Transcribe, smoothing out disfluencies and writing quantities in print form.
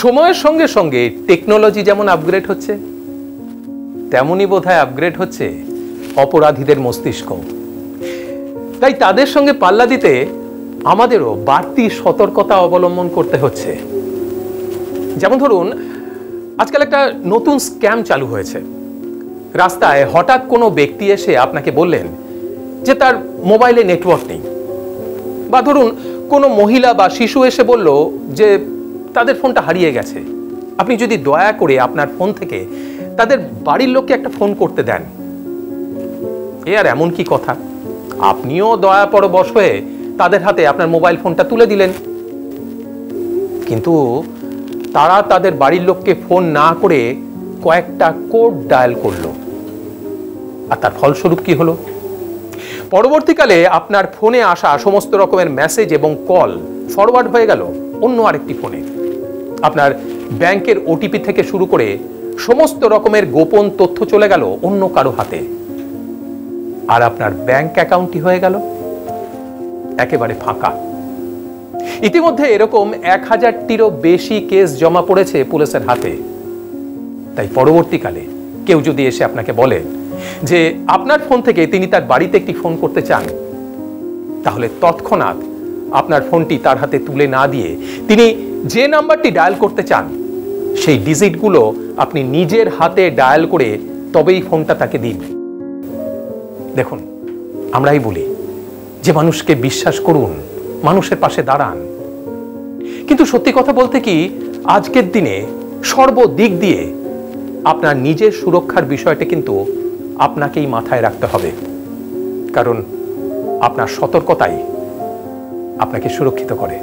সময়ের সঙ্গে সঙ্গে টেকনোলজি যেমন আপগ্রেড হচ্ছে, তেমনই বোধহয় আপগ্রেড হচ্ছে অপরাধীদের মস্তিষ্ক। তাই তাদের সঙ্গে পাল্লা দিতে আমাদেরও বাড়তি সতর্কতা অবলম্বন করতে হচ্ছে। যেমন ধরুন, আজকাল একটা নতুন স্ক্যাম চালু হয়েছে। রাস্তায় হঠাৎ কোনো ব্যক্তি এসে আপনাকে বললেন যে তার মোবাইলে নেটওয়ার্ক নেই, বা ধরুন কোনো মহিলা বা শিশু এসে বলল যে তাদের ফোনটা হারিয়ে গেছে। আপনি যদি দয়া করে আপনার ফোন থেকে তাদের বাড়ির লোককে একটা ফোন করতে দেন, এ আর এমন কি কথা, আপনিও দয়া পরবশ হয়ে তাদের হাতে আপনার মোবাইল ফোনটা তুলে দিলেন। কিন্তু তারা তাদের বাড়ির লোককে ফোন না করে কয়েকটা কোড ডায়াল করলো, আর তার ফলস্বরূপ কি হলো? পরবর্তীকালে আপনার ফোনে আসা সমস্ত রকমের মেসেজ এবং কল ফরওয়ার্ড হয়ে গেল অন্য আরেকটি ফোনে। আপনার ব্যাংকের ওটিপি থেকে শুরু করে সমস্ত রকমের গোপন তথ্য চলে গেল অন্য কারো হাতে, আর আপনার ব্যাংক অ্যাকাউন্টটি হয়ে গেল একেবারে ফাঁকা। ইতিমধ্যে এরকম 1000টিরও বেশি কেস জমা পড়েছে পুলিশের হাতে। তাই পরবর্তীকালে কেউ যদি এসে আপনাকে বলে যে আপনার ফোন থেকে তিনি তার বাড়িতে একটি ফোন করতে চান, তাহলে তৎক্ষণাৎ আপনার ফোনটি তার হাতে তুলে না দিয়ে তিনি যে নাম্বারটি ডায়াল করতে চান সেই ডিজিটগুলো আপনি নিজের হাতে ডায়াল করে তবেই ফোনটা তাকে দিন। দেখুন, আমরাই বলি যে মানুষকে বিশ্বাস করুন, মানুষের পাশে দাঁড়ান, কিন্তু সত্যি কথা বলতে কি, আজকের দিনে সর্বদিক দিয়ে আপনার নিজের সুরক্ষার বিষয়টা কিন্তু আপনাকেই মাথায় রাখতে হবে, কারণ আপনার সতর্কতাই আপনাকে সুরক্ষিত করে।